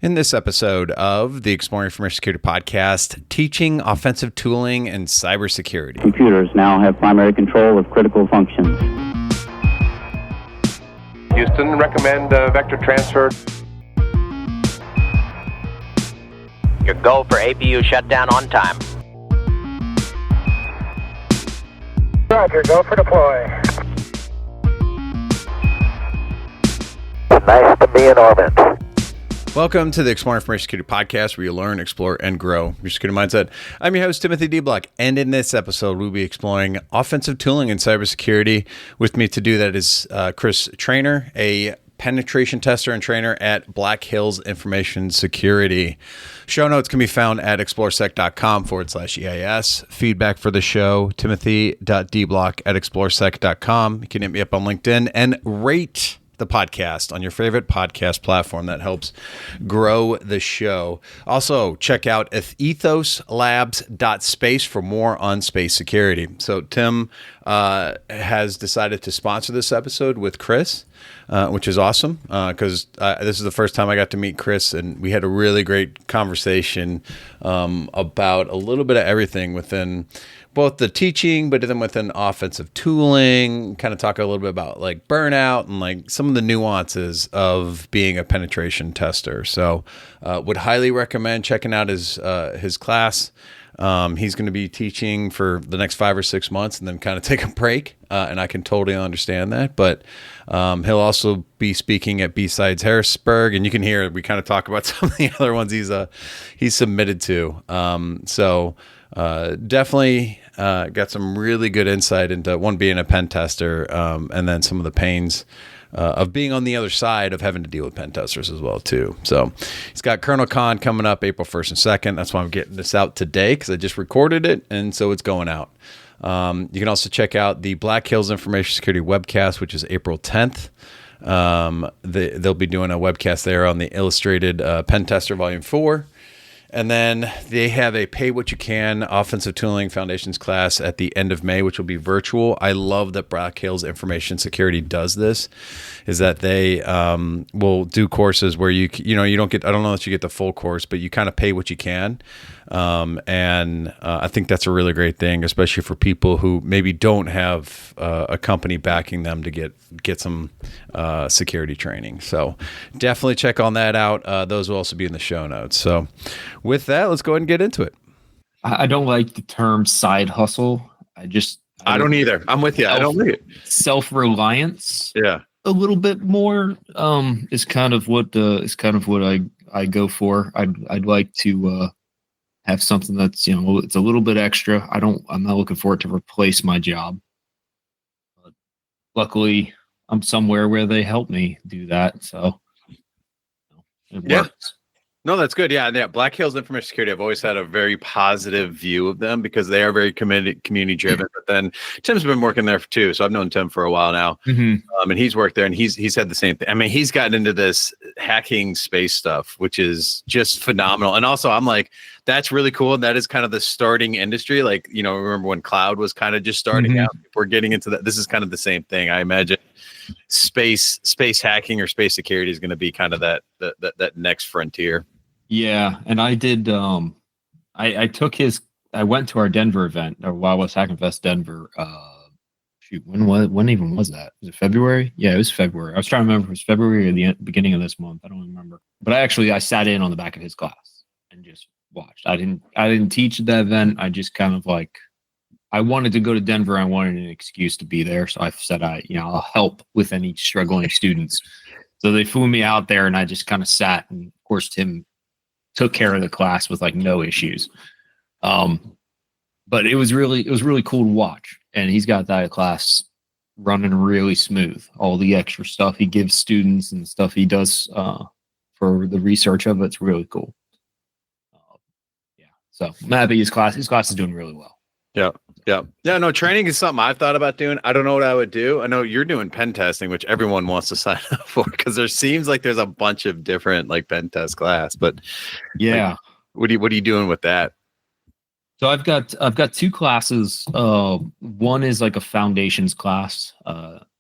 In this episode of the Exploring Information Security Podcast, teaching offensive tooling and cybersecurity. Computers now have primary control of critical functions. Houston, recommend vector transfer. Your go for APU shutdown on time. Roger, go for deploy. Nice to be in orbit. Welcome to the Exploring Information Security Podcast, where you learn, explore, and grow your security mindset. I'm your host, Timothy D. Block, and in this episode, we'll be exploring offensive tooling and cybersecurity. With me to do that is Chris Traynor, a penetration tester and trainer at Black Hills Information Security. Show notes can be found at exploresec.com/EIS. Feedback for the show, timothy.dblock@exploresec.com. You can hit me up on LinkedIn and rate the podcast on your favorite podcast platform. That helps grow the show. Also, check out ethoslabs.space for more on space security. So Tim has decided to sponsor this episode with Chris, which is awesome because this is the first time I got to meet Chris, and we had a really great conversation about a little bit of everything within both the teaching, but then within offensive tooling, kind of talk a little bit about like burnout and like some of the nuances of being a penetration tester. So would highly recommend checking out his class. He's going to be teaching for the next 5 or 6 months and then kind of take a break. And I can totally understand that. But he'll also be speaking at B-Sides Harrisburg. And you can hear, we kind of talk about some of the other ones he's submitted to. Definitely got some really good insight into one, being a pen tester, and then some of the pains of being on the other side of having to deal with pen testers as well too. So he's got Colonel Con coming up April 1st and 2nd. That's why I'm getting this out today, because I just recorded it, and so it's going out. You can also check out the Black Hills Information Security webcast, which is April 10th. They'll be doing a webcast there on the Illustrated Pen Tester Volume 4. And then they have a pay what you can offensive tooling foundations class at the end of May, which will be virtual. I love that Black Hills Information Security does this, is that they will do courses where you don't get, I don't know that you get the full course, but you kind of pay what you can. And I think that's a really great thing, especially for people who maybe don't have a company backing them to get some security training. So definitely check on that out. Those will also be in the show notes. So with that, let's go ahead and get into it. I don't like the term side hustle. I don't either. I'm with you. I don't like it. Self-reliance. Yeah. A little bit more is kind of what I go for. I'd like to have something that's, it's a little bit extra. I'm not looking for it to replace my job. But luckily, I'm somewhere where they help me do that. So it works. No, that's good. Yeah. Black Hills Information Security, I've always had a very positive view of them because they are very community driven. But then Tim's been working there too, so I've known Tim for a while now, and he's worked there, and he's had the same thing. I mean, he's gotten into this hacking space stuff, which is just phenomenal. And also, I'm like, that's really cool. And that is kind of the starting industry. Like, remember when cloud was kind of just starting out? We're getting into that. This is kind of the same thing. I imagine space hacking or space security is going to be kind of that next frontier. Yeah, and I did. I went to our Denver event, or Wild West Hacking Fest Denver. When even was that? Was it February? Yeah, it was February. I was trying to remember if it was February or the beginning of this month. I don't remember. But I sat in on the back of his class and just watched. I didn't teach at that event. I just kind of I wanted to go to Denver. I wanted an excuse to be there, so I said I'll help with any struggling students. So they flew me out there, and I just kind of sat. And of course, Tim took care of the class with no issues. But it was really cool to watch. And he's got that class running really smooth. All the extra stuff he gives students and the stuff he does for the research of it's really cool. So I'm happy his class is doing really well. Yeah. No, training is something I've thought about doing. I don't know what I would do. I know you're doing pen testing, which everyone wants to sign up for, because there seems like there's a bunch of different pen test class. But yeah, what are you doing with that? So I've got 2 classes. One is a foundations class.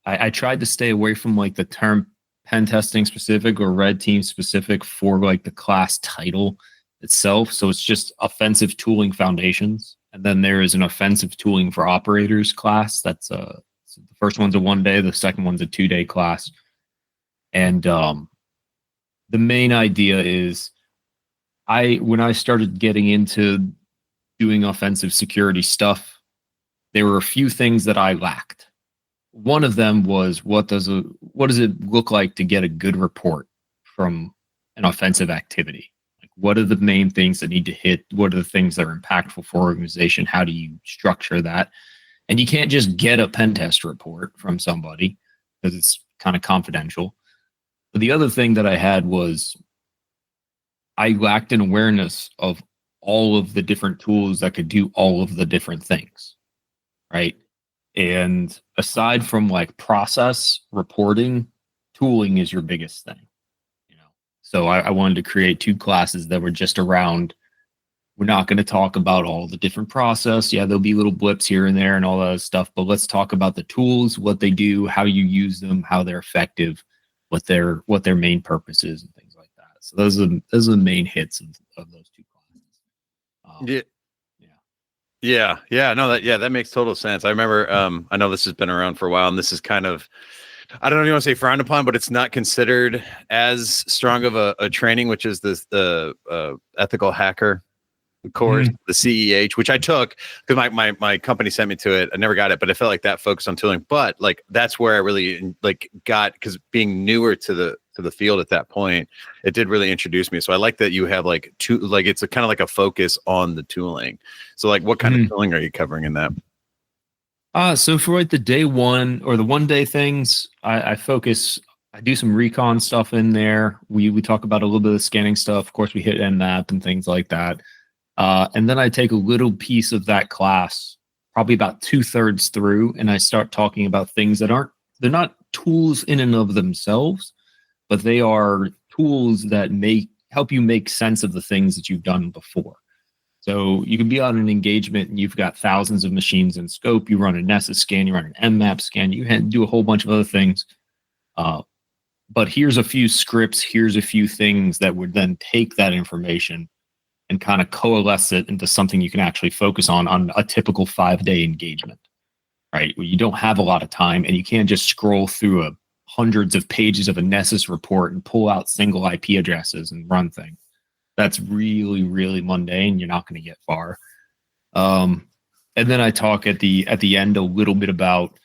I tried to stay away from the term pen testing specific or red team specific for like the class title itself. So it's just offensive tooling foundations. And then there is an offensive tooling for operators class. That's so the first one's a 1 day, the second one's a 2 day class. And the main idea is when I started getting into doing offensive security stuff, there were a few things that I lacked. One of them was what does it look like to get a good report from an offensive activity? Like, what are the main things that need to hit? What are the things that are impactful for organization? How do you structure that? And you can't just get a pen test report from somebody because it's kind of confidential. But the other thing that I had was I lacked an awareness of all of the different tools that could do all of the different things, right? And aside from like process reporting, tooling is your biggest thing, you know. So I wanted to create 2 classes that were just around. We're not going to talk about all the different process. Yeah, there'll be little blips here and there and all that stuff, but let's talk about the tools, what they do, how you use them, how they're effective, what their main purpose is, and things like that. So those are the main hits of those 2 classes. That makes total sense. I remember, I know this has been around for a while, and this is kind of, I don't even want to say frowned upon, but it's not considered as strong of a training, which is the ethical hacker course, the CEH, which I took because my company sent me to it. I never got it, but I felt like that focused on tooling. But like that's where I really like got, because being newer to the field at that point, it did really introduce me. So I like that you have like it's a kind of like a focus on the tooling. So like what kind of tooling are you covering in that? So for like the day 1 or the 1 day things, I do some recon stuff in there. We talk about a little bit of scanning stuff. Of course, we hit Nmap and things like that. And then I take a little piece of that class, probably about 2/3 through, and I start talking about things that they're not tools in and of themselves, but they are tools that help you make sense of the things that you've done before. So you can be on an engagement and you've got thousands of machines in scope. You run a Nessus scan, you run an Nmap scan, you do a whole bunch of other things. But here's a few scripts, here's a few things that would then take that information and kind of coalesce it into something you can actually focus on a typical 5-day engagement, right? Where you don't have a lot of time and you can't just scroll through hundreds of pages of a Nessus report and pull out single IP addresses and run things. That's really, really mundane. You're not going to get far. And then I talk at the end a little bit about,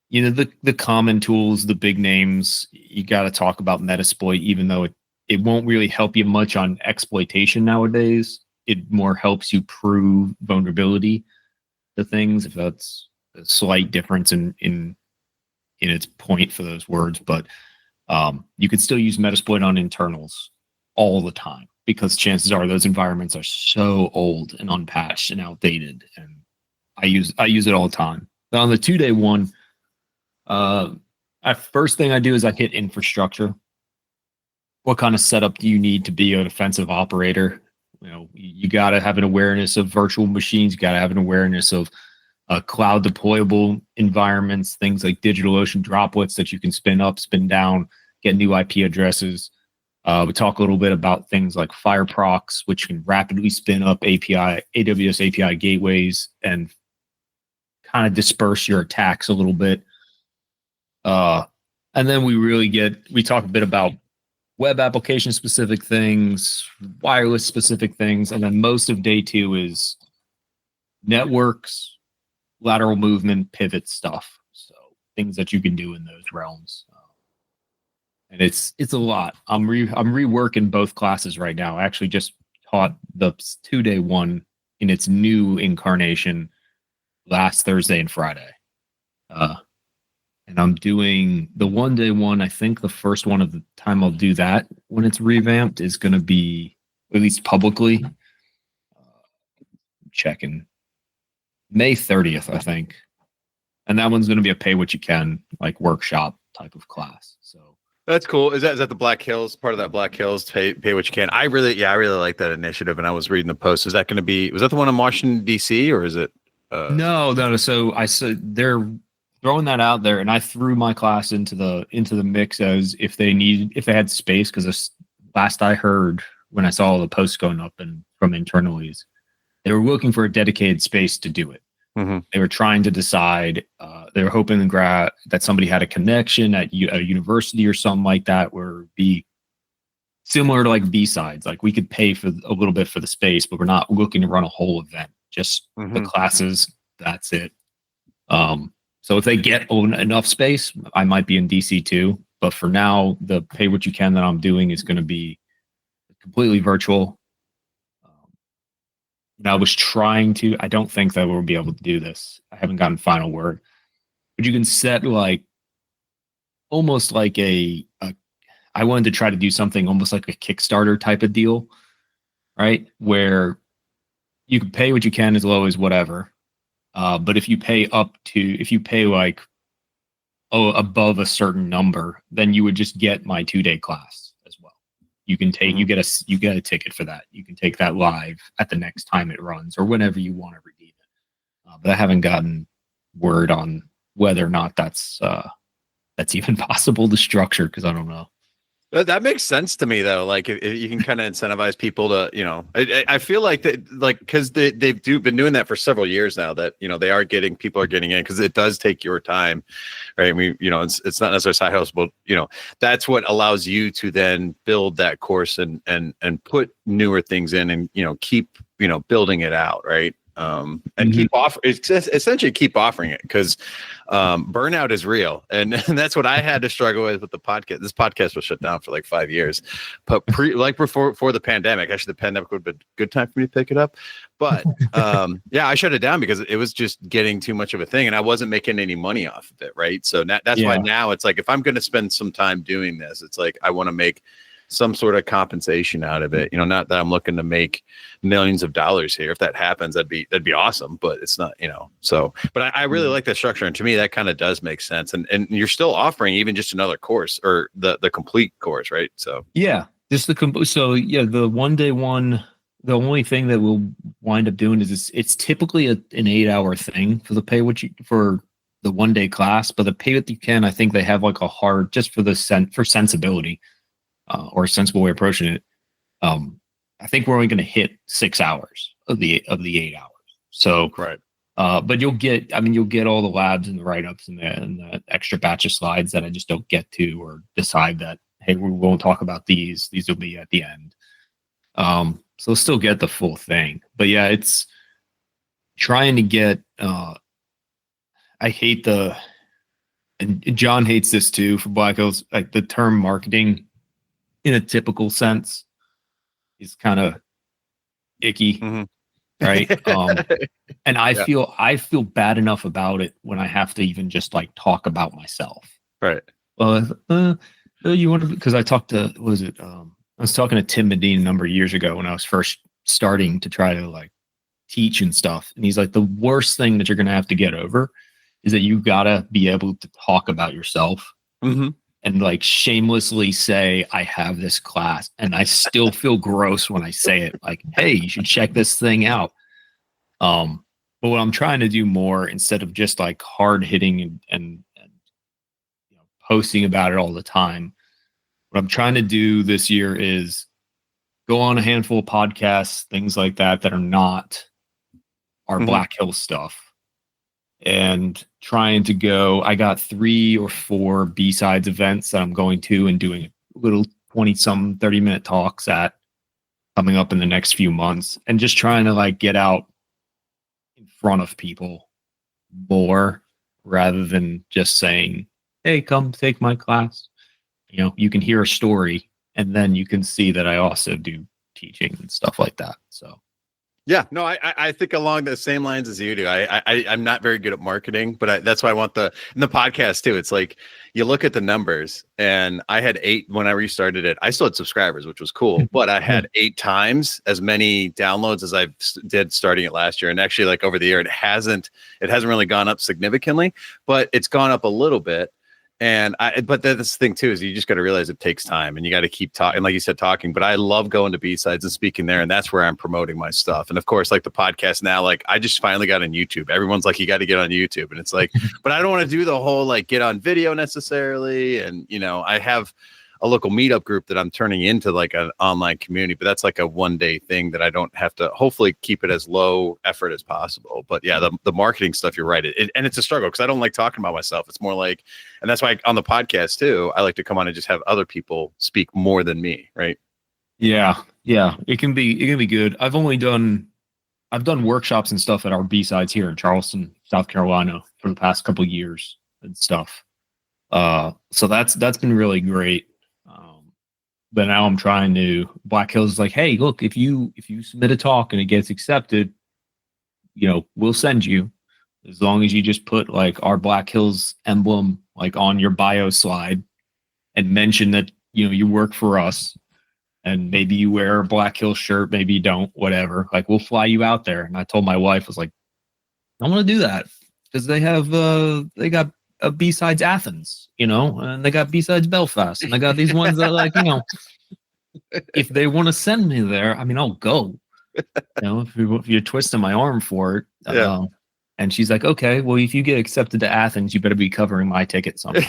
you know, the common tools, the big names. You got to talk about Metasploit, even though it won't really help you much on exploitation nowadays. It more helps you prove vulnerability to things, if that's a slight difference in its point for those words. But you could still use Metasploit on internals all the time, because chances are those environments are so old and unpatched and outdated. And I use it all the time. But on the 2-day one, first thing I do is I hit infrastructure. What kind of setup do you need to be an offensive operator? You know, you got to have an awareness of virtual machines. You got to have an awareness of cloud deployable environments, things like DigitalOcean droplets that you can spin up, spin down, get new IP addresses. We talk a little bit about things like Fireprox, which can rapidly spin up AWS API gateways and kind of disperse your attacks a little bit. And then we talk a bit about web application specific things, wireless specific things. And then most of day 2 is networks, lateral movement, pivot stuff. So things that you can do in those realms. And it's a lot. I'm reworking both classes right now. I actually just taught the 2-day one in its new incarnation last Thursday and Friday. And I'm doing the 1-day one. I think the first one of the time I'll do that when it's revamped is going to be, at least publicly, checking May 30th, I think. And that one's going to be a pay what you can, like workshop type of class. So that's cool. Is that the Black Hills, part of that Black Hills pay what you can? I really like that initiative. And I was reading the post. Is that going to be, was that the one in Washington, DC, or is it? No. So I said throwing that out there, and I threw my class into the mix as if they had space, because last I heard when I saw all the posts going up and from internalies, they were looking for a dedicated space to do it. Mm-hmm. They were trying to decide. They were hoping that somebody had a connection at a university or something like that, where it'd be similar to like B-sides. Like we could pay for a little bit for the space, but we're not looking to run a whole event. Just the classes. That's it. So if they get enough space, I might be in DC too. But for now, the pay what you can that I'm doing is going to be completely virtual. And I was trying to. I don't think that we'll be able to do this. I haven't gotten final word. But you can set like almost like I wanted to try to do something almost like a Kickstarter type of deal, right? Where you can pay what you can as low as whatever. But if you pay like above a certain number, then you would just get my 2-day class as well. You can take you get a ticket for that. You can take that live at the next time it runs or whenever you want to redeem it. But I haven't gotten word on whether or not that's even possible to structure, because I don't know. That makes sense to me, though. Like, if you can kind of incentivize people to, I feel like that, like, because they've been doing that for several years now. That people are getting in, because it does take your time, right? I mean, it's not necessarily side hustle, but that's what allows you to then build that course and put newer things in, and keep building it out, right? And essentially keep offering it, because burnout is real, and that's what I had to struggle with the podcast. This podcast was shut down for like 5 years, but before the pandemic. Actually, the pandemic would have been a good time for me to pick it up, but I shut it down because it was just getting too much of a thing, and I wasn't making any money off of it, right? So that's why now it's like, if I'm going to spend some time doing this, it's like I want to make some sort of compensation out of it. Not that I'm looking to make millions of dollars here. If that happens, that'd be awesome, but it's not, so, but I really like that structure. And to me, that kind of does make sense. And you're still offering even just another course, or the complete course, right? So, yeah, just the 1-day one, the only thing that we'll wind up doing is it's typically an 8-hour thing for the pay, for the 1-day class, but the pay that you can, I think they have like a hard, just for sensibility. Or a sensible way of approaching it. I think we're only going to hit 6 hours of the 8 hours. So, right. But you'll get all the labs and the write-ups and the extra batch of slides that I just don't get to, or decide that, hey, we won't talk about these. These will be at the end. So still get the full thing. But yeah, it's trying to get. I hate and John hates this too for Black Hills, like the term marketing in a typical sense is kind of icky, right? And I feel bad enough about it when I have to even just like talk about myself. Right. Well, you want to, because I talked to, I was talking to Tim Medine a number of years ago when I was first starting to try to like teach and stuff. And he's like, the worst thing that you're going to have to get over is that you got to be able to talk about yourself. And like shamelessly say, I have this class, and I still feel gross when I say it. Like, hey, you should check this thing out. But what I'm trying to do more, instead of just like hard hitting and posting about it all the time, what I'm trying to do this year is go on a handful of podcasts, things like that are not our Black Hills stuff. And trying to go, I got 3 or 4 B-sides events that I'm going to, and doing little 20-some 30-minute talks at coming up in the next few months, and just trying to like get out in front of people more, rather than just saying, hey, come take my class. You can hear a story, and then you can see that I also do teaching and stuff like that. So. Yeah, no, I think along the same lines as you do. I'm not very good at marketing, but that's why I want in the podcast too. It's like, you look at the numbers, and I had 8 when I restarted it. I still had subscribers, which was cool, but I had 8 times as many downloads as I did starting it last year. And actually, like over the year, it hasn't really gone up significantly, but it's gone up a little bit. But that's the thing too, is you just got to realize it takes time and you got to keep talking. And like you said, talking, but I love going to B-sides and speaking there. And that's where I'm promoting my stuff. And of course, like the podcast now, like I just finally got on YouTube. Everyone's like, you got to get on YouTube. And it's like, but I don't want to do the whole, like get on video necessarily. And, you know, I have a local meetup group that I'm turning into like an online community, but that's like a 1-day thing that I don't have to hopefully keep it as low effort as possible. But yeah, the marketing stuff, you're right. And it's a struggle because I don't like talking about myself. It's more like, and that's why on the podcast too, I like to come on and just have other people speak more than me. Right. Yeah. Yeah. It can be good. I've done workshops and stuff at our B-sides here in Charleston, South Carolina for the past couple of years and stuff. So that's been really great. But now I'm trying to. Black Hills is like, hey, look, if you submit a talk and it gets accepted, you know, we'll send you, as long as you just put like our Black Hills emblem like on your bio slide and mention that, you know, you work for us, and maybe you wear a Black Hills shirt, maybe you don't, whatever. Like we'll fly you out there. And I told my wife, I was like, I want to do that because they got a B-sides Athens, you know, and they got B-sides Belfast, and they got these ones that, like, you know, if they want to send me there, I mean, I'll go. You know, if you're twisting my arm for it. Yeah. And she's like, okay, well, if you get accepted to Athens, you better be covering my ticket somehow.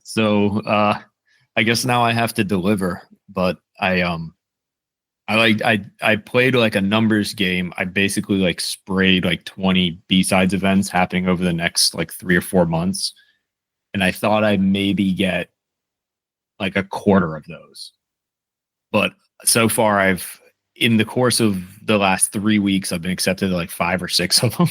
So I guess now I have to deliver, but I played like a numbers game. I basically like sprayed like 20 B-sides events happening over the next like 3 or 4 months. And I thought I'd maybe get like a quarter of those. But so far in the course of the last 3 weeks, I've been accepted to like 5 or 6 of them.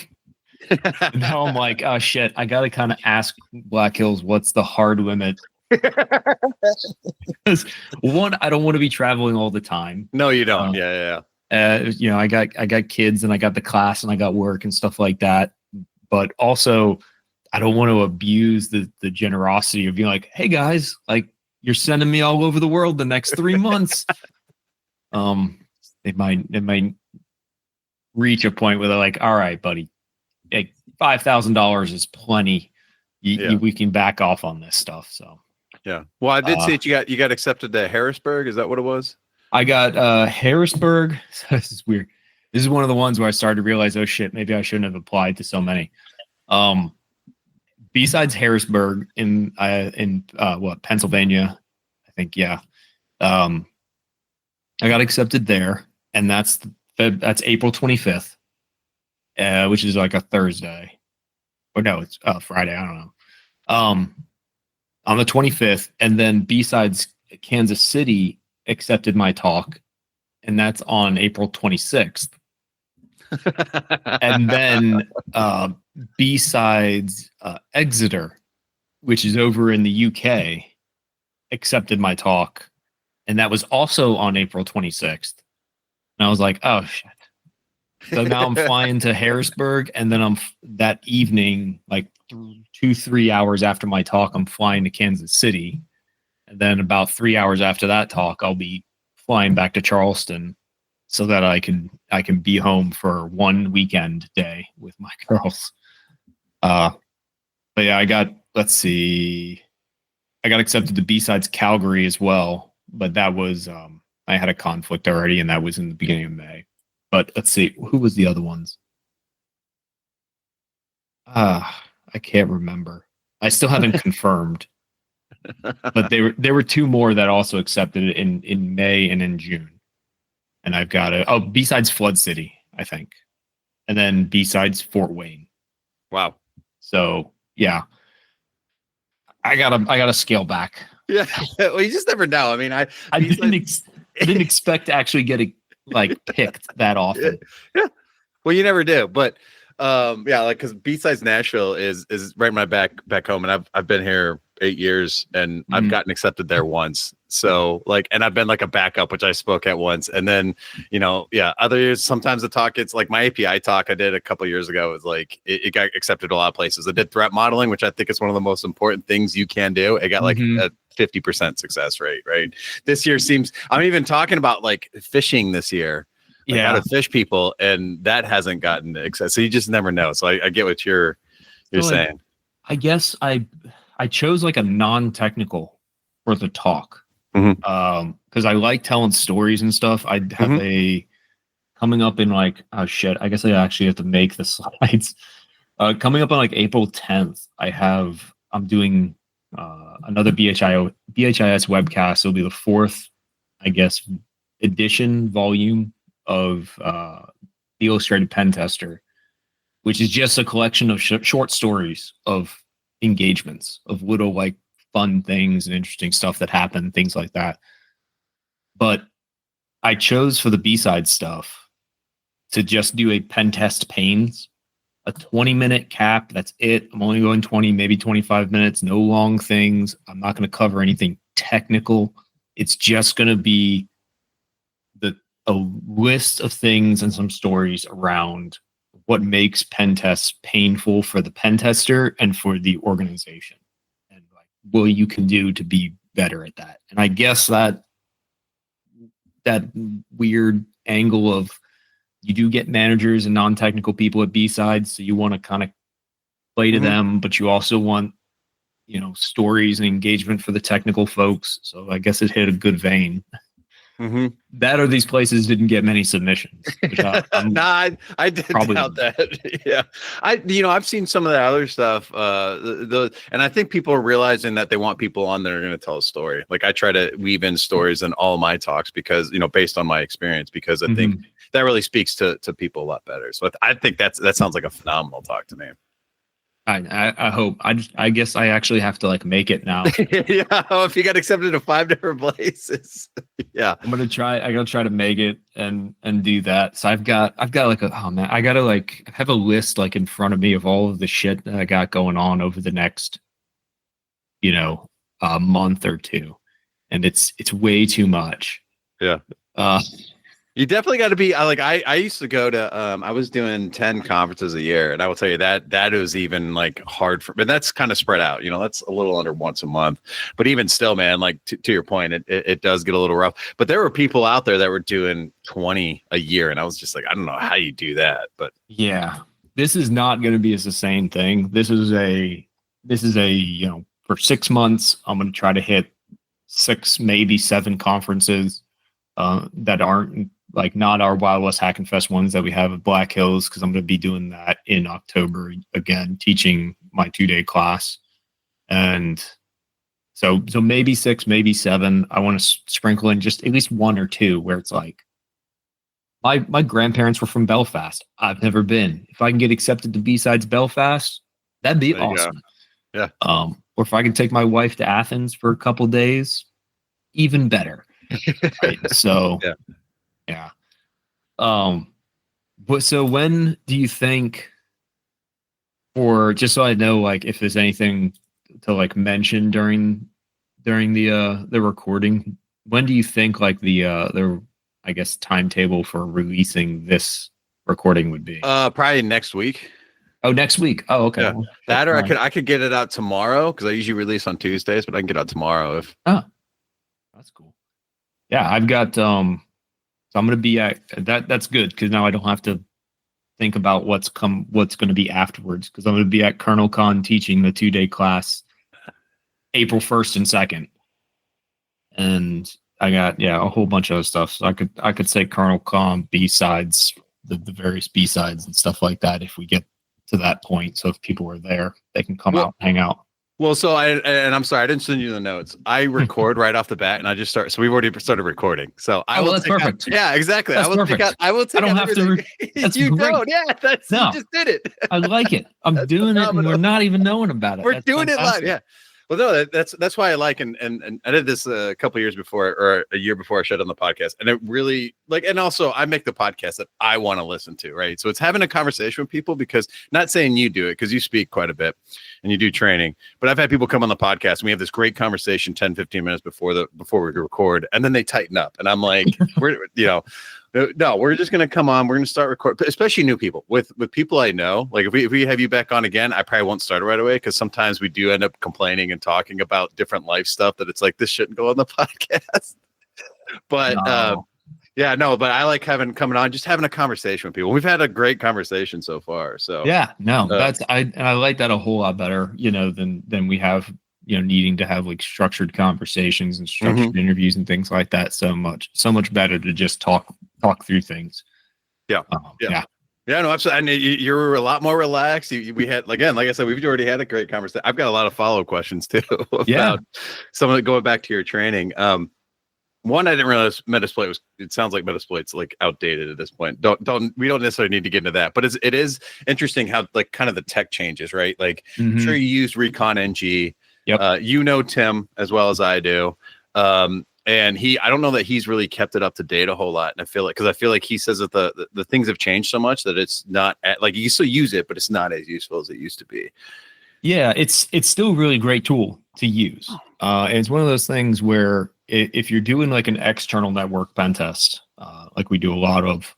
And now I'm like, oh shit, I got to kind of ask Black Hills, what's the hard limit? Because one, I don't want to be traveling all the time. No, you don't. Yeah. You know, I got kids and I got the class and I got work and stuff like that. But also, I don't want to abuse the generosity of being like, hey guys, like you're sending me all over the world the next 3 months. It might reach a point where they're like, all right, buddy, like $5,000 is plenty. We can back off on this stuff. So. Yeah. Well, I did see it. You got accepted to Harrisburg. Is that what it was? I got Harrisburg. This is weird. This is one of the ones where I started to realize, oh shit, maybe I shouldn't have applied to so many. Besides Harrisburg in Pennsylvania, I think, yeah. I got accepted there, and that's April 25th, which is like a Thursday. Or no, it's Friday. I don't know. On the 25th, and then B-sides Kansas City accepted my talk, and that's on April 26th. And then B-sides Exeter, which is over in the UK, accepted my talk, and that was also on April 26th. And I was like, oh shit. So now I'm flying to Harrisburg, and then that evening, like 2-3 hours after my talk, I'm flying to Kansas City. And then about 3 hours after that talk, I'll be flying back to Charleston so that I can be home for one weekend day with my girls. But yeah, I got accepted to B-sides Calgary as well, but that was I had a conflict already, and that was in the beginning of May. But let's see, who was the other ones? I can't remember. I still haven't confirmed. But there were 2 more that also accepted it in May and in June. And I've got B-sides Flood City, I think. And then B-sides Fort Wayne. Wow. So yeah. I gotta scale back. Yeah. Well, you just never know. I mean, I didn't expect to actually get picked that often. Yeah. Well, you never do. But yeah, like because B-sides Nashville is right in my back home, and I've been here 8 years, and I've gotten accepted there once. So and I've been like a backup, which I spoke at once, and then other years sometimes the talk, it's like my API talk I did a couple of years ago was like it got accepted a lot of places. I did threat modeling, which I think is one of the most important things you can do. It got like a 50% success rate. Right, this year I'm even talking about like fishing this year. How to fish people, and that hasn't gotten access. So you just never know. So I get what you're saying. I guess I chose like a non-technical for the talk. Mhm. Because I like telling stories and stuff. I have Mhm. a coming up in like, oh shit, I guess I actually have to make the slides. Coming up on like April 10th, I'm doing another BHIS webcast. It'll be the fourth, I guess, edition volume of the Illustrated Pentester, which is just a collection of short stories of engagements, of little like fun things and interesting stuff that happen, things like that. But I chose for the B-side stuff to just do a pen test pains, a 20-minute cap. That's it. I'm only going 20, maybe 25 minutes, no long things. I'm not going to cover anything technical. It's just going to be a list of things and some stories around what makes pen tests painful for the pen tester and for the organization, and like what you can do to be better at that. And I guess that weird angle of you do get managers and non-technical people at B-sides, so you want to kind of play to them, but you also want, stories and engagement for the technical folks. So I guess it hit a good vein. That or these places didn't get many submissions. I did doubt that. Yeah, I've seen some of the other stuff. And I think people are realizing that they want people on that are going to tell a story. Like I try to weave in stories in all my talks because based on my experience, because I think that really speaks to people a lot better. So I think that sounds like a phenomenal talk to me. I hope. I guess I actually have to like make it now. Yeah, if you got accepted to 5 different places. Yeah, I gotta try to make it and do that. So I've got like I gotta like have a list like in front of me of all of the shit that I got going on over the next month or two, and it's way too much. Yeah. You definitely got to be I used to go to I was doing 10 conferences a year, and I will tell you that was even like hard for, but that's kind of spread out, that's a little under once a month, but even still, man, like to your point, it does get a little rough. But there were people out there that were doing 20 a year, and I was just like, I don't know how you do that. But yeah, this is not going to be a sustained thing. This is a for 6 months I'm going to try to hit 6, maybe 7 conferences that aren't like not our Wild West Hack and Fest ones that we have at Black Hills, because I'm going to be doing that in October again, teaching my 2-day class. And so maybe 6, maybe 7. I want to sprinkle in just at least 1 or 2 where it's like my grandparents were from Belfast. I've never been. If I can get accepted to B-Sides Belfast, that'd be awesome. Yeah. Or if I can take my wife to Athens for a couple days, even better. Right. So yeah. But so when do you think, or just so I know, like if there's anything to like mention during the recording, when do you think like the I guess timetable for releasing this recording would be? Probably next week. Oh, next week. Oh, okay. Yeah. Well, that, or I could get it out tomorrow, because I usually release on Tuesdays, but I can get out tomorrow if. Oh, that's cool. Yeah, I've got so I'm going to be at that. That's good, because now I don't have to think about what's going to be afterwards, because I'm going to be at Colonel Con teaching the 2-day class April 1st and 2nd. And I got a whole bunch of other stuff. So I could say Colonel Con B-sides, the various B-sides and stuff like that if we get to that point. So if people are there, they can come out and hang out. Well, so I'm sorry, I didn't send you the notes. I record right off the bat, and I just start. So we've already started recording. So that's perfect. Yeah, exactly. That's perfect. I will take. I don't have to. That's you great. don't. Yeah, you just did it. I like it. I'm doing it, and we're not even knowing about it. We're doing it live. Yeah. Well, no, that's why I like, and I did this a couple years before, or a year before I shut on the podcast, and it really and also I make the podcast that I want to listen to, right? So it's having a conversation with people, because not saying you do it, because you speak quite a bit and you do training, but I've had people come on the podcast and we have this great conversation 10, 15 minutes before we record, and then they tighten up, and I'm like, no, we're just going to come on. We're going to start recording, especially new people. With people I know, like if we have you back on again, I probably won't start it right away, because sometimes we do end up complaining and talking about different life stuff that it's like, this shouldn't go on the podcast. But Yeah, no, but I like coming on, just having a conversation with people. We've had a great conversation so far. So Yeah, no, I like that a whole lot better, than we have, needing to have like structured conversations and structured interviews and things like that. So much better to just talk through things. Yeah. Yeah, no, absolutely. And you're a lot more relaxed. We had, again, like I said, we've already had a great conversation. I've got a lot of follow-up questions too about some of it, going back to your training. One, I didn't realize Metasploit it sounds like Metasploit's like outdated at this point. We don't necessarily need to get into that, but it is interesting how like kind of the tech changes, right? Like I'm sure you used Recon NG. Yep. Tim as well as I do. And I don't know that he's really kept it up to date a whole lot. And I feel like he says that the things have changed so much that it's not like you still use it, but it's not as useful as it used to be. Yeah, it's still a really great tool to use. And it's one of those things where if you're doing like an external network pen test, like we do a lot of,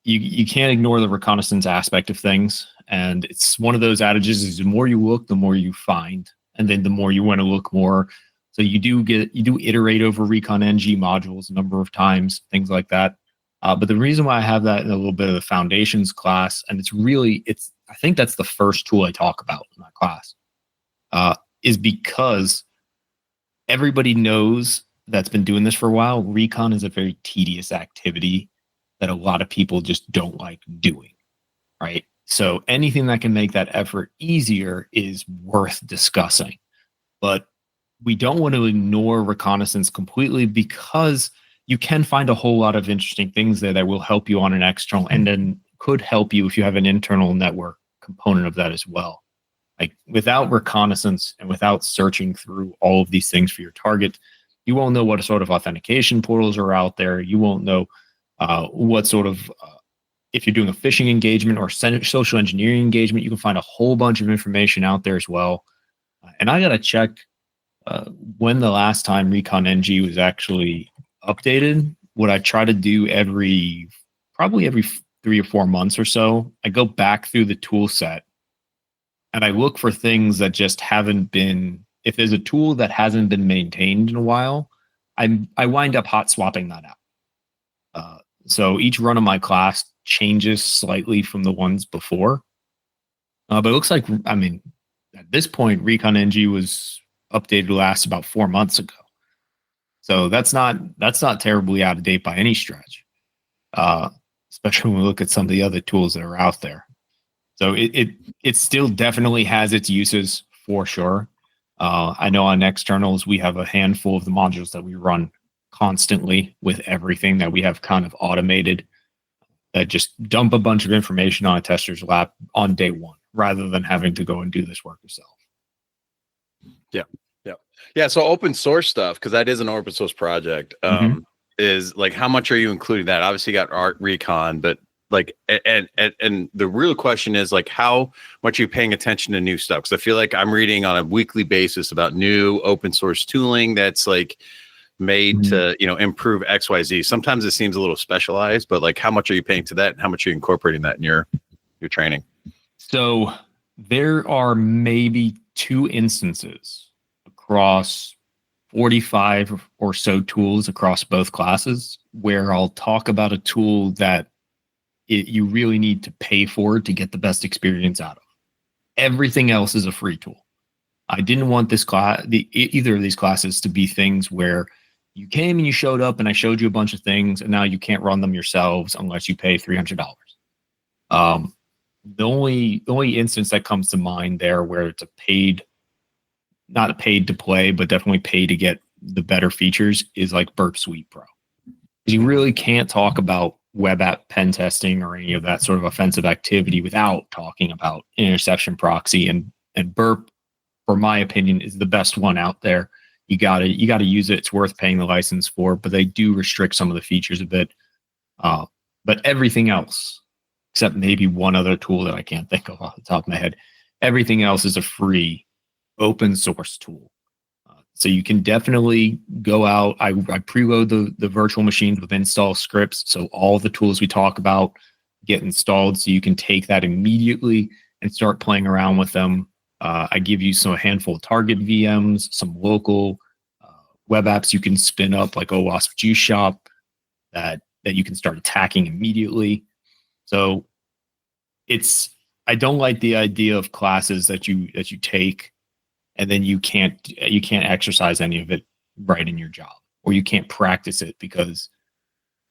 you can't ignore the reconnaissance aspect of things. And it's one of those adages is the more you look, the more you find. And then the more you want to look more. So you do iterate over Recon NG modules a number of times, things like that. But the reason why I have that in a little bit of the foundations class, and I think that's the first tool I talk about in that class, is because everybody knows that's been doing this for a while. Recon is a very tedious activity that a lot of people just don't like doing, right? So anything that can make that effort easier is worth discussing. But we don't want to ignore reconnaissance completely, because you can find a whole lot of interesting things there that will help you on an external, and then could help you if you have an internal network component of that as well. Like without reconnaissance and without searching through all of these things for your target, you won't know what sort of authentication portals are out there. You won't know what sort of, if you're doing a phishing engagement or social engineering engagement, you can find a whole bunch of information out there as well. And I got to check when the last time Recon NG was actually updated. What I try to do probably every 3 or 4 months or so, I go back through the tool set and I look for things that just haven't been, if there's a tool that hasn't been maintained in a while, I wind up hot swapping that out. So each run of my class changes slightly from the ones before. But it looks like, at this point, Recon NG was updated last about 4 months ago. So that's not terribly out of date by any stretch. Especially when we look at some of the other tools that are out there. So it still definitely has its uses for sure. I know on externals, we have a handful of the modules that we run constantly with everything that we have kind of automated that just dump a bunch of information on a tester's lap on day one, rather than having to go and do this work yourself. Yeah. So open source stuff, because that is an open source project, is like, how much are you including that? Obviously you got Art Recon, but like, and the real question is like, how much are you paying attention to new stuff? Because I feel like I'm reading on a weekly basis about new open source tooling that's like made to, improve XYZ. Sometimes it seems a little specialized, but like, how much are you paying to that? And how much are you incorporating that in your training? So there are maybe 2 instances across 45 or so tools across both classes where I'll talk about a tool that you really need to pay for to get the best experience out of. Everything else is a free tool. I didn't want this class, either of these classes, to be things where you came and you showed up and I showed you a bunch of things and now you can't run them yourselves unless you pay $300. The only instance that comes to mind there where it's not a paid to play, but definitely paid to get the better features is like Burp Suite Pro. You really can't talk about web app pen testing or any of that sort of offensive activity without talking about interception proxy, and Burp, for my opinion, is the best one out there. You gotta use it. It's worth paying the license for, but they do restrict some of the features a bit. But everything else, except maybe one other tool that I can't think of off the top of my head, everything else is a free open source tool. So you can definitely go out. I preload the virtual machines with install scripts. So all the tools we talk about get installed. So you can take that immediately and start playing around with them. I give you a handful of target VMs, some local web apps you can spin up like OWASP Juice Shop. that you can start attacking immediately. So I don't like the idea of classes that you take and then you can't exercise any of it right in your job, or you can't practice it because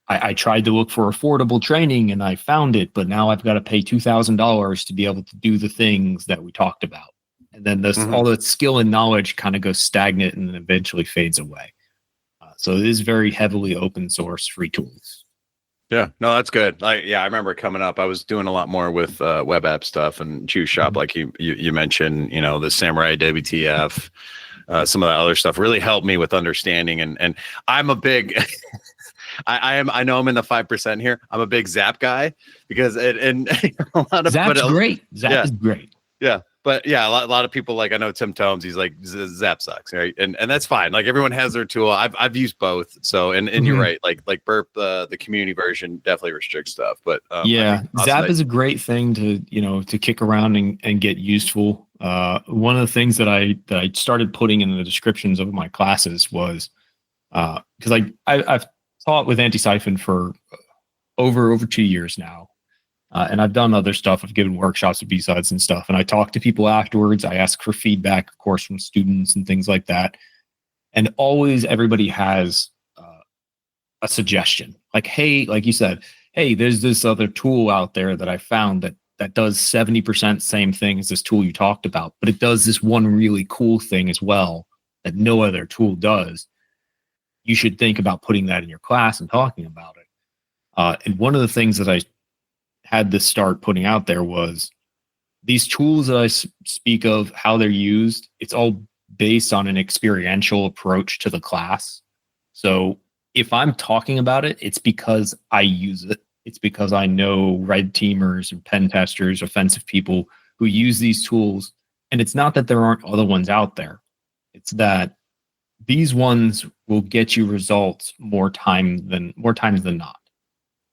I tried to look for affordable training and I found it, but now I've got to pay $2,000 to be able to do the things that we talked about. And then all the skill and knowledge kind of goes stagnant and then eventually fades away. So it is very heavily open source free tools. Yeah, no, that's good. I remember coming up, I was doing a lot more with web app stuff and Choose Shop, like you mentioned, the Samurai WTF, some of that other stuff really helped me with understanding. And I'm a big, I know I'm in the 5% here. I'm a big Zap guy because and a lot of Zap's great. Zap is great. Yeah. But yeah, a lot of people, like I know Tim Tomes, he's like, Zap sucks, right? And that's fine. Like everyone has their tool. I've used both. So and you're right. Like Burp, the community version definitely restricts stuff. But Zap is a great thing to kick around and get useful. One of the things that I started putting in the descriptions of my classes was because I've taught with Anti-Siphon for over 2 years now. And I've done other stuff. I've given workshops with B-sides and stuff. And I talk to people afterwards. I ask for feedback, of course, from students and things like that. And always everybody has a suggestion. Like, hey, like you said, hey, there's this other tool out there that I found that does 70% same thing as this tool you talked about. But it does this one really cool thing as well that no other tool does. You should think about putting that in your class and talking about it. And one of the things that I had to start putting out there was these tools that I speak of, how they're used. It's all based on an experiential approach to the class. So if I'm talking about it, it's because I use it. It's because I know red teamers and pen testers, offensive people who use these tools. And it's not that there aren't other ones out there. It's that these ones will get you results more times than not.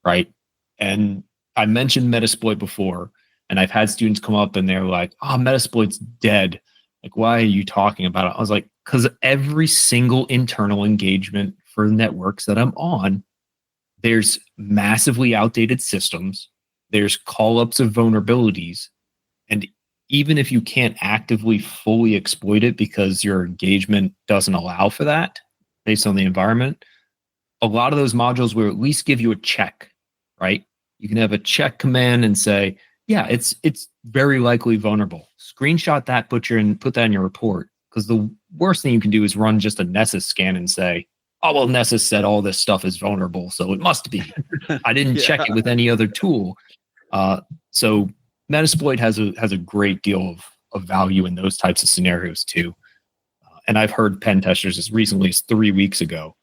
Right. And I mentioned Metasploit before, and I've had students come up and they're like, oh, Metasploit's dead. Like, why are you talking about it? I was like, because every single internal engagement for networks that I'm on, there's massively outdated systems. There's call-ups of vulnerabilities. And even if you can't actively fully exploit it because your engagement doesn't allow for that based on the environment, a lot of those modules will at least give you a check, right? You can have a check command and say, yeah, it's very likely vulnerable. Screenshot that, put that in your report. Because the worst thing you can do is run just a Nessus scan and say, oh, well, Nessus said all this stuff is vulnerable, so it must be. I didn't check it with any other tool. So Metasploit has a great deal of value in those types of scenarios too. And I've heard pen testers as recently as 3 weeks ago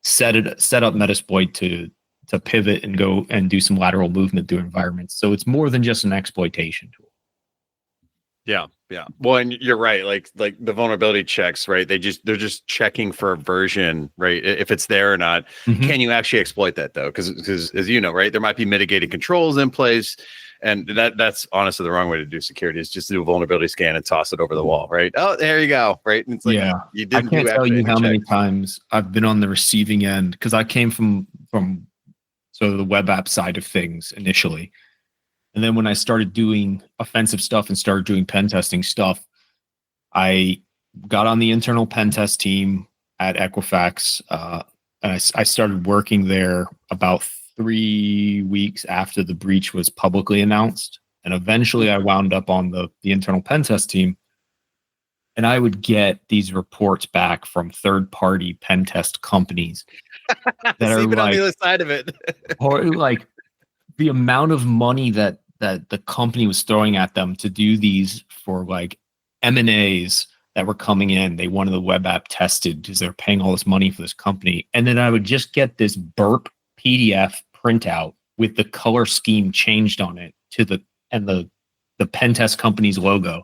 set up Metasploit to pivot and go and do some lateral movement through environments. So it's more than just an exploitation tool. Yeah. Yeah. Well, and you're right. Like the vulnerability checks, right? They're just checking for a version, right? If it's there or not. Can you actually exploit that though? Because as you know, right, there might be mitigating controls in place. And that's honestly the wrong way to do security is just do a vulnerability scan and toss it over the wall, right? Oh, there you go. Right. And it's like, you didn't. I can't tell you how many times I've been on the receiving end because I came from the web app side of things initially. And then when I started doing offensive stuff and started doing pen testing stuff, I got on the internal pen test team at Equifax. And I started working there about 3 weeks after the breach was publicly announced. And eventually I wound up on the internal pen test team. And I would get these reports back from third-party pen test companies that are even on the other side of it. or like the amount of money that the company was throwing at them to do these for like M&As that were coming in. They wanted the web app tested because they're paying all this money for this company. And then I would just get this burp PDF printout with the color scheme changed on it to the pen test company's logo.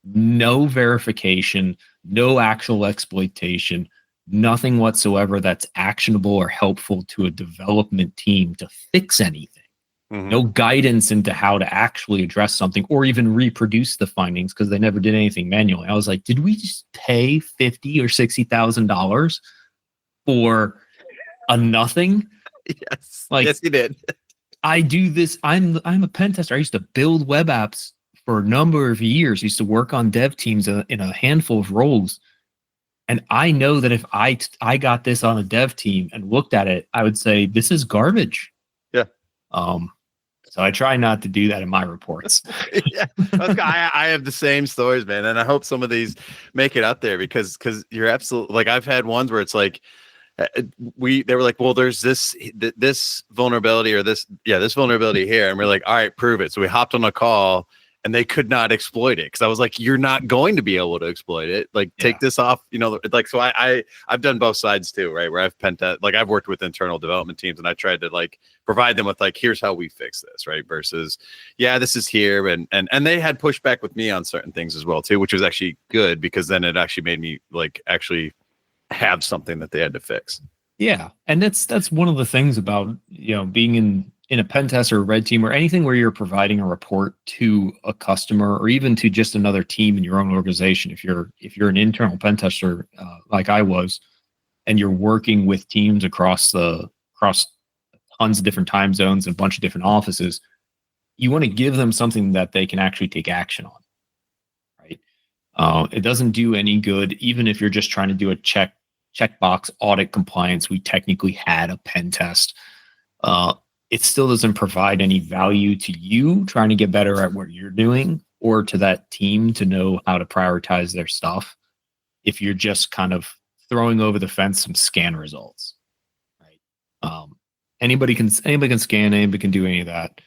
No verification, no actual exploitation, nothing whatsoever that's actionable or helpful to a development team to fix anything. No guidance into how to actually address something or even reproduce the findings because they never did anything manually. I was like, did we just pay $50,000 or $60,000 for a nothing? Yes. Like, yes, he did. I do this. I'm a pen tester. I used to build web apps for a number of years. I used to work on dev teams in a handful of roles. And I know that if I got this on a dev team and looked at it, I would say this is garbage. Yeah. So I try not to do that in my reports. Yeah, I have the same stories, man, and I hope some of these make it up there because you're absolutely like I've had ones where it's like they were like, well, there's this vulnerability or this vulnerability here, and we're like, all right, prove it. So we hopped on a call. And they could not exploit it because I was like, "You're not going to be able to exploit it. Like, take this off." Like so. I've done both sides too, right? Where I've worked with internal development teams, and I tried to like provide them with like, "Here's how we fix this," right? Versus, this is here, and they had pushback with me on certain things as well too, which was actually good because then it actually made me like actually have something that they had to fix. Yeah, and that's one of the things about being in a pen test or a red team or anything where you're providing a report to a customer or even to just another team in your own organization. If you're an internal pen tester like I was, and you're working with teams across tons of different time zones and a bunch of different offices, you want to give them something that they can actually take action on, right? It doesn't do any good, even if you're just trying to do a checkbox audit compliance. We technically had a pen test. It still doesn't provide any value to you trying to get better at what you're doing or to that team to know how to prioritize their stuff if you're just kind of throwing over the fence some scan results, right? Anybody can scan, anybody can do any of that.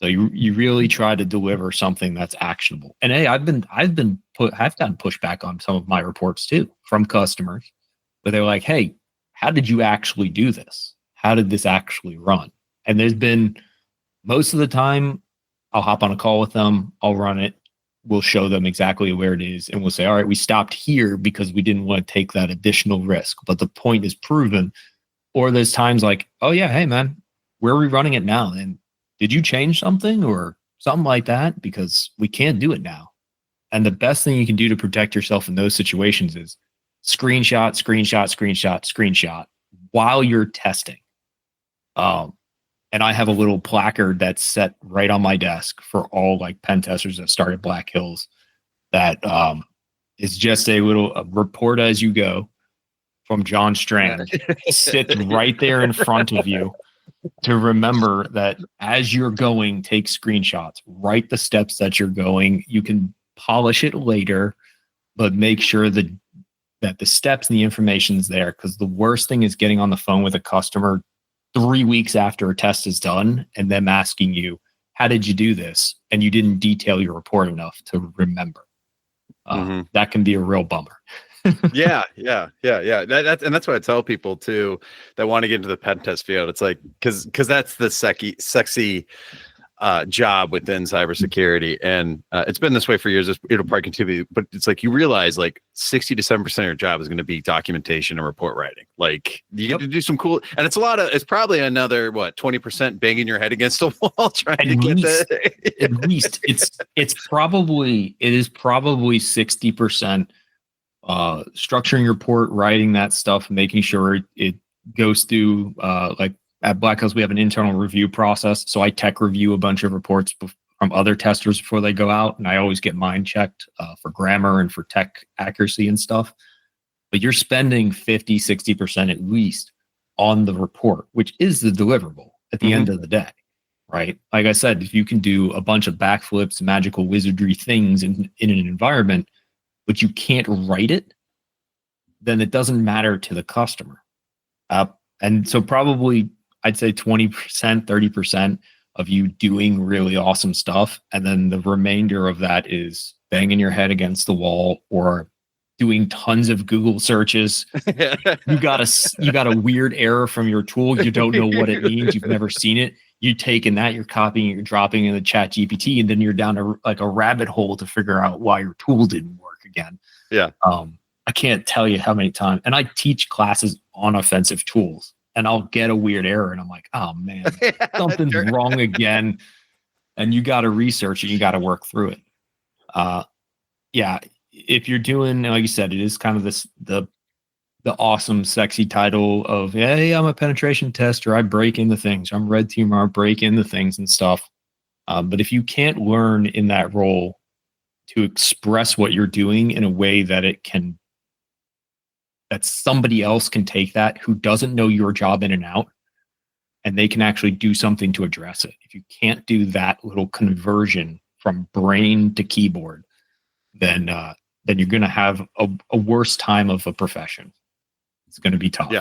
So you really try to deliver something that's actionable. And hey, I've gotten pushback on some of my reports too from customers, but they're like, "Hey, how did you actually do this? How did this actually run?" And there's been most of the time I'll hop on a call with them. I'll run it. We'll show them exactly where it is. And we'll say, all right, we stopped here because we didn't want to take that additional risk, but the point is proven. Or there's times like, oh yeah, hey man, where are we running it now? And did you change something or something like that? Because we can't do it now. And the best thing you can do to protect yourself in those situations is screenshot while you're testing. And I have a little placard that's set right on my desk for all like pen testers that start at Black Hills. That is just a little report as you go from John Strand. Sits right there in front of you to remember that as you're going, take screenshots, write the steps that you're going. You can polish it later, but make sure that the steps and the information's there. Because the worst thing is getting on the phone with a customer 3 weeks after a test is done and them asking you, how did you do this? And you didn't detail your report enough to remember. That can be a real bummer. Yeah. That's what I tell people too that want to get into the pen test field. It's like, cause that's the sexy job within cybersecurity. And it's been this way for years. It'll probably continue, but it's like you realize like 60 to 7% of your job is going to be documentation and report writing. Like you get to do some cool, and it's probably another 20% banging your head against a wall trying to get that. At least it is probably 60% structuring your report, writing that stuff, making sure it goes through like at Black Hills, we have an internal review process. So I tech review a bunch of reports from other testers before they go out. And I always get mine checked for grammar and for tech accuracy and stuff. But you're spending 50, 60% at least on the report, which is the deliverable at the end of the day, right? Like I said, if you can do a bunch of backflips, magical wizardry things in an environment, but you can't write it, then it doesn't matter to the customer. And so probably I'd say 20%, 30% of you doing really awesome stuff. And then the remainder of that is banging your head against the wall or doing tons of Google searches. You got a weird error from your tool. You don't know what it means. You've never seen it. You taking that, you're copying it, you're dropping in the chat GPT, and then you're down to like a rabbit hole to figure out why your tool didn't work again. Yeah. I can't tell you how many times, and I teach classes on offensive tools, and I'll get a weird error, and I'm like, oh man, something's wrong again. And you got to research it, you got to work through it. Yeah. If you're doing, like you said, it is kind of the the awesome, sexy title of, hey, I'm a penetration tester. I break into things. I'm red teamer. I break into things and stuff. But if you can't learn in that role to express what you're doing in a way that that somebody else can take that who doesn't know your job in and out, and they can actually do something to address it. If you can't do that little conversion from brain to keyboard, then you're going to have a worse time of a profession. It's going to be tough.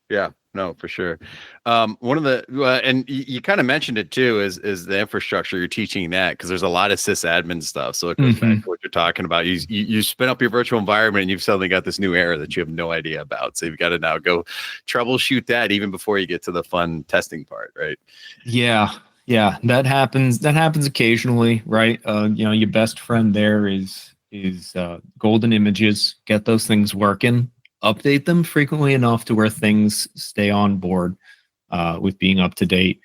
Yeah, no, for sure. One of the and you kind of mentioned it too is the infrastructure. You're teaching that because there's a lot of sysadmin stuff. So it goes back to what you're talking about. You spin up your virtual environment and you've suddenly got this new error that you have no idea about. So you've got to now go troubleshoot that even before you get to the fun testing part, right? Yeah, that happens. That happens occasionally, right? Your best friend there is golden images. Get those things working. Update them frequently enough to where things stay on board with being up to date.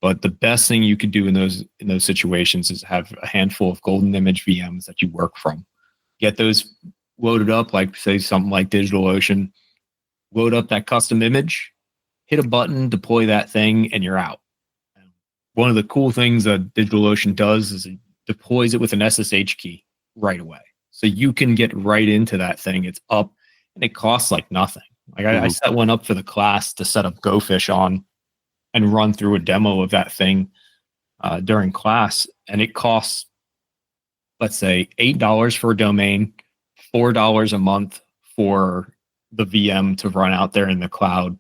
But the best thing you could do in those situations is have a handful of golden image VMs that you work from. Get those loaded up, like say something like DigitalOcean. Load up that custom image, hit a button, deploy that thing, and you're out. One of the cool things that DigitalOcean does is it deploys it with an SSH key right away. So you can get right into that thing. It's up. And it costs like nothing. Like I set one up for the class to set up GoFish on and run through a demo of that thing during class. And it costs, let's say, $8 for a domain, $4 a month for the VM to run out there in the cloud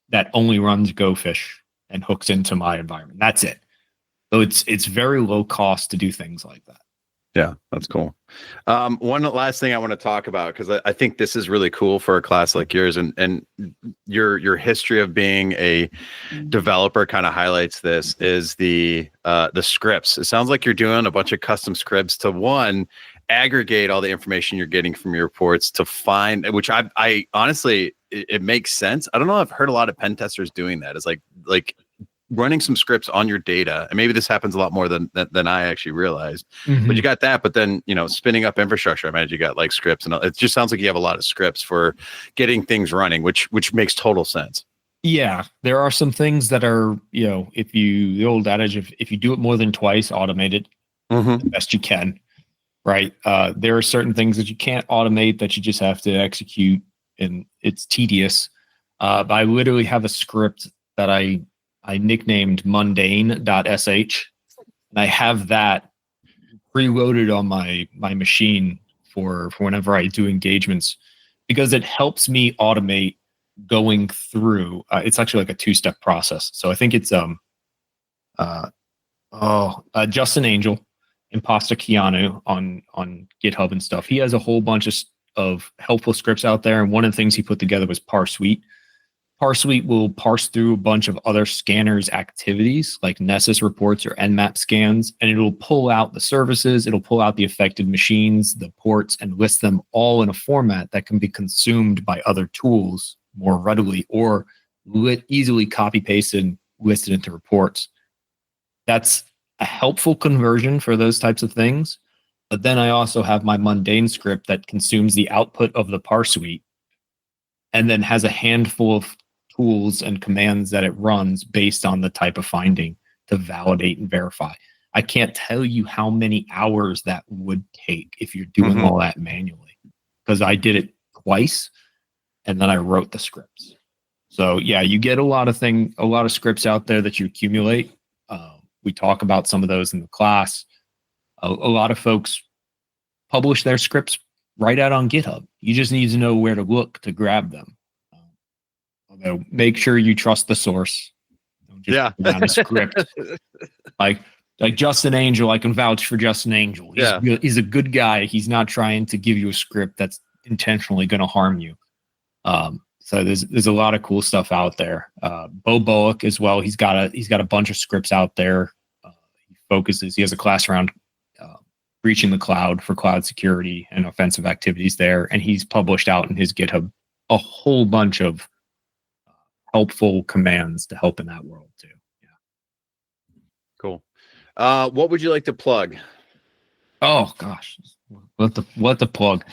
that only runs GoFish and hooks into my environment. That's it. So it's very low cost to do things like that. Yeah, that's cool. One last thing I want to talk about, because I think this is really cool for a class like yours, and your history of being a developer kind of highlights this, is the scripts. It sounds like you're doing a bunch of custom scripts to aggregate all the information you're getting from your reports to find, which I honestly, it makes sense. I don't know. I've heard a lot of pen testers doing that. It's like running some scripts on your data, and maybe this happens a lot more than I actually realized. But you got that, but then spinning up infrastructure. I imagine you got like scripts, and it just sounds like you have a lot of scripts for getting things running, which makes total sense. Yeah, there are some things that are, the old adage of if you do it more than twice, automate it the best you can, right? There are certain things that you can't automate that you just have to execute, and it's tedious. But I literally have a script that I nicknamed mundane.sh, and I have that preloaded on my machine for whenever I do engagements, because it helps me automate going through. It's actually like a two-step process. So I think it's Justin Angel, Imposter Keanu on GitHub and stuff. He has a whole bunch of helpful scripts out there, and one of the things he put together was ParseSuite. ParseSuite will parse through a bunch of other scanners' activities, like Nessus reports or Nmap scans, and it'll pull out the services, it'll pull out the affected machines, the ports, and list them all in a format that can be consumed by other tools more readily, or easily copy-pasted and listed into reports. That's a helpful conversion for those types of things. But then I also have my mundane script that consumes the output of the ParseSuite and then has a handful of tools and commands that it runs based on the type of finding to validate and verify. I can't tell you how many hours that would take if you're doing all that manually, because I did it twice and then I wrote the scripts. So yeah, you get a lot of scripts out there that you accumulate. We talk about some of those in the class. A lot of folks publish their scripts right out on GitHub. You just need to know where to look to grab them. Although make sure you trust the source. Don't just put down a script. Like Justin Angel, I can vouch for Justin Angel. He's a good guy. He's not trying to give you a script that's intentionally going to harm you. So there's a lot of cool stuff out there. Bo Bullock as well. He's got a bunch of scripts out there. He has a class around breaching the cloud for cloud security and offensive activities there. And he's published out in his GitHub a whole bunch of helpful commands to help in that world too. Yeah. Cool. What would you like to plug? Oh gosh, what the plug?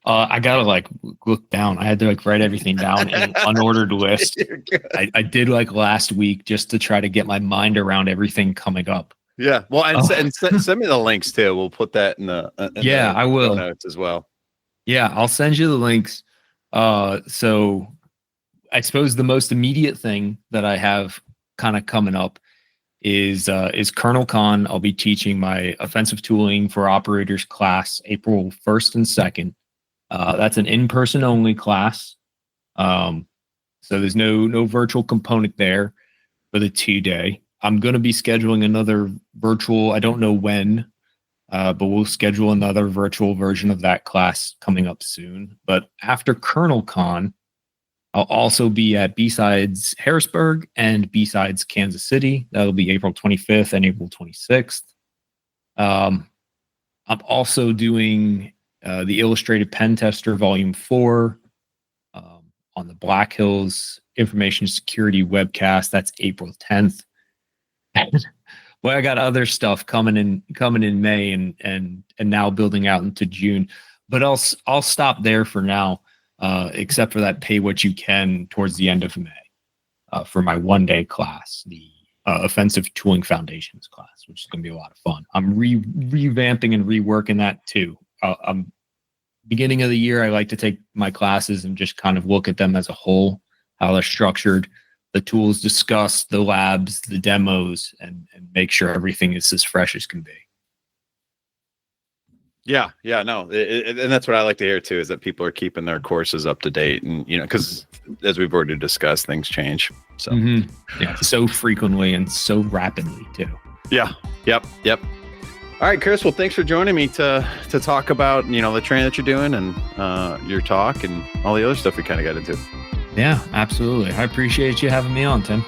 I gotta look down. I had to write everything down in an unordered list. I did last week just to try to get my mind around everything coming up. Yeah. Well, and send me the links too. We'll put that in the I will notes as well. Yeah, I'll send you the links. So I suppose the most immediate thing that I have kind of coming up is Colonel Con. I'll be teaching my offensive tooling for operators class April 1st and 2nd. That's an in-person only class. So there's no virtual component there for the 2-day. I'm going to be scheduling another virtual. I don't know when, but we'll schedule another virtual version of that class coming up soon. But after Colonel Con, I'll also be at B-Sides Harrisburg and B-Sides Kansas City. That'll be April 25th and April 26th. I'm also doing the Illustrated Pentester Volume 4 on the Black Hills Information Security webcast. That's April 10th. Well, I got other stuff coming in May and now building out into June. But I'll stop there for now. Except for that pay what you can towards the end of May for my 1-day class, the Offensive Tooling Foundations class, which is going to be a lot of fun. I'm revamping and reworking that too. Beginning of the year, I like to take my classes and just kind of look at them as a whole, how they're structured, the tools discussed, the labs, the demos, and make sure everything is as fresh as can be. Yeah, no, and that's what I like to hear too, is that people are keeping their courses up to date, and because as we've already discussed, things change. So so frequently and so rapidly too. Yeah, yep. All right, Chris. Well, thanks for joining me to talk about the training that you're doing and your talk and all the other stuff we kind of got into. Yeah, absolutely. I appreciate you having me on, Tim.